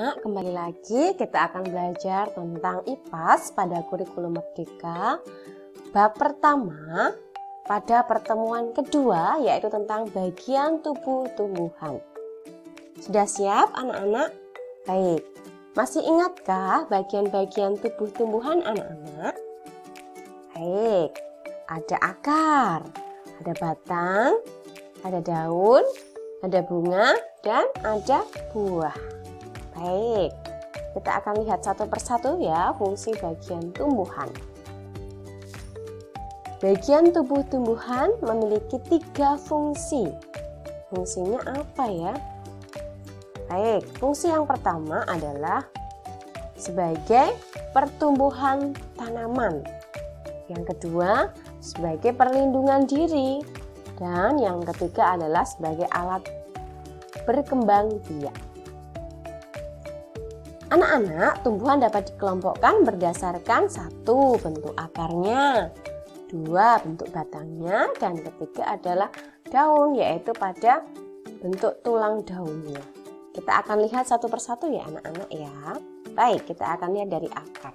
anak-anak, kembali lagi kita akan belajar tentang IPAS pada kurikulum Merdeka. Bab pertama pada pertemuan kedua yaitu tentang bagian tubuh tumbuhan. Sudah siap anak-anak? Baik, masih ingatkah bagian-bagian tubuh tumbuhan anak-anak? Baik, ada akar, ada batang, ada daun, ada bunga, dan ada buah. Baik, kita akan lihat satu persatu ya fungsi bagian tumbuhan. Bagian tubuh tumbuhan memiliki 3 fungsi. Fungsinya apa ya? Baik, fungsi yang pertama adalah sebagai pertumbuhan tanaman. Yang kedua, sebagai perlindungan diri. Dan yang ketiga adalah sebagai alat berkembang biak. Anak-anak, tumbuhan dapat dikelompokkan berdasarkan 1. Bentuk akarnya, 2. Bentuk batangnya, dan ketiga adalah daun, yaitu pada bentuk tulang daunnya. Kita akan lihat satu persatu ya anak-anak ya. Baik, kita akan lihat dari akar.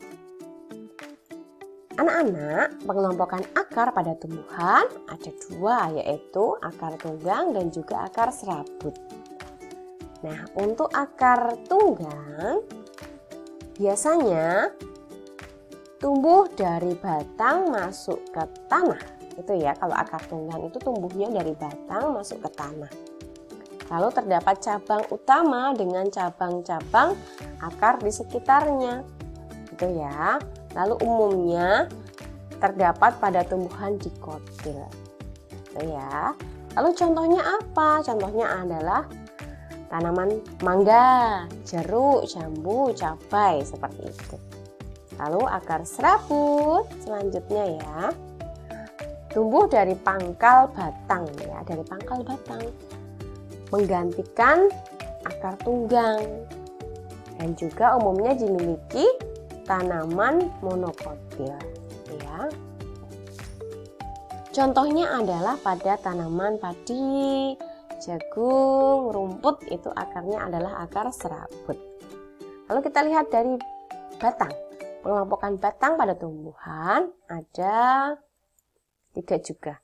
Anak-anak, pengelompokan akar pada tumbuhan ada 2, yaitu akar tunggang dan juga akar serabut. Nah, untuk akar tunggang biasanya tumbuh dari batang masuk ke tanah. Itu ya, kalau akar tunggang itu tumbuhnya dari batang masuk ke tanah. Lalu terdapat cabang utama dengan cabang-cabang akar di sekitarnya. Itu ya. Lalu umumnya terdapat pada tumbuhan dikotil. Ya. Lalu contohnya apa? Contohnya adalah tanaman mangga, jeruk, jambu, cabai seperti itu. Lalu akar serabut selanjutnya ya. Tumbuh dari pangkal batang ya, dari pangkal batang. Menggantikan akar tunggang. Dan juga umumnya dimiliki tanaman monokotil ya. Contohnya adalah pada tanaman padi, jagung, rumput, itu akarnya adalah akar serabut. Lalu kita lihat dari batang. Pengelompokan batang pada tumbuhan ada 3 juga.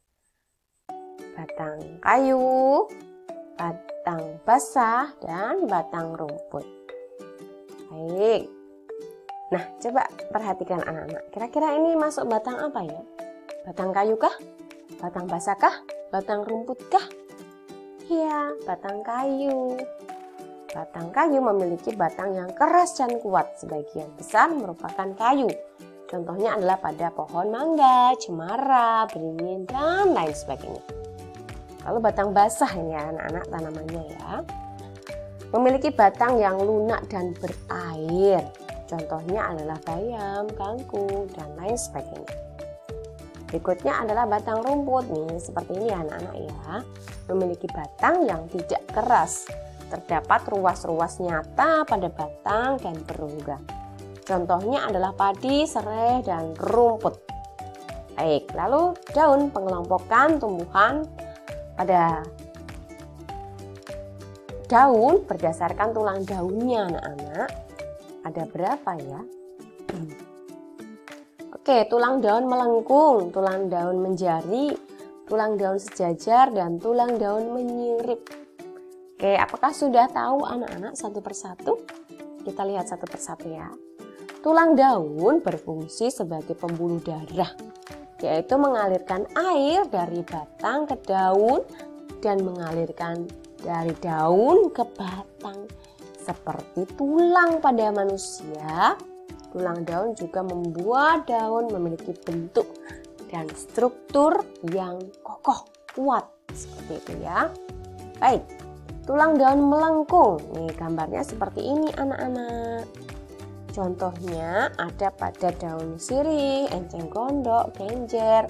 Batang kayu, batang basah, dan batang rumput. Baik. Nah, coba perhatikan anak-anak. Kira-kira ini masuk batang apa ya? Batang kayu kah? Batang basah kah? Batang rumput kah? Iya, batang kayu. Batang kayu memiliki batang yang keras dan kuat. Sebagian besar merupakan kayu. Contohnya adalah pada pohon mangga, cemara, beringin, dan lain sebagainya. Lalu batang basah ini ya anak-anak tanamannya ya. Memiliki batang yang lunak dan berair. Contohnya adalah bayam, kangkung, dan lain sebagainya. Berikutnya adalah batang rumput nih, seperti ini ya anak-anak ya. Memiliki batang yang tidak keras. Terdapat ruas-ruas nyata pada batang dan berongga. Contohnya adalah padi, serai, dan rumput. Baik, lalu daun, pengelompokan tumbuhan pada daun berdasarkan tulang daunnya anak-anak. Ada berapa ya? Oke, tulang daun melengkung, tulang daun menjari, tulang daun sejajar, dan tulang daun menyirip. Oke, apakah sudah tahu anak-anak satu persatu? Kita lihat satu persatu ya. Tulang daun berfungsi sebagai pembuluh darah, yaitu mengalirkan air dari batang ke daun dan mengalirkan dari daun ke batang. Seperti tulang pada manusia, tulang daun juga membuat daun memiliki bentuk dan struktur yang kokoh, kuat. Seperti itu ya. Baik, tulang daun melengkung. Nih gambarnya seperti ini anak-anak. Contohnya ada pada daun sirih, enceng gondok, genjer,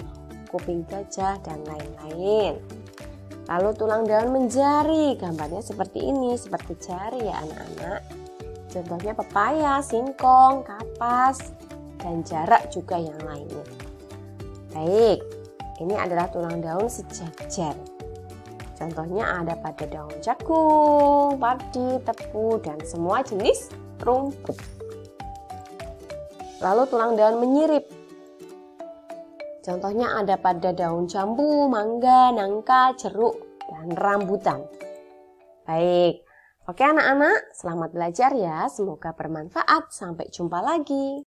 kuping gajah, dan lain-lain. Lalu tulang daun menjari, gambarnya seperti ini, seperti jari ya anak-anak. Contohnya pepaya, singkong, kapas, dan jarak juga yang lainnya. Baik, ini adalah tulang daun sejajar. Contohnya ada pada daun jagung, padi, tebu, dan semua jenis rumput. Lalu tulang daun menyirip. Contohnya ada pada daun jambu, mangga, nangka, jeruk, dan rambutan. Baik, oke anak-anak, selamat belajar ya. Semoga bermanfaat. Sampai jumpa lagi.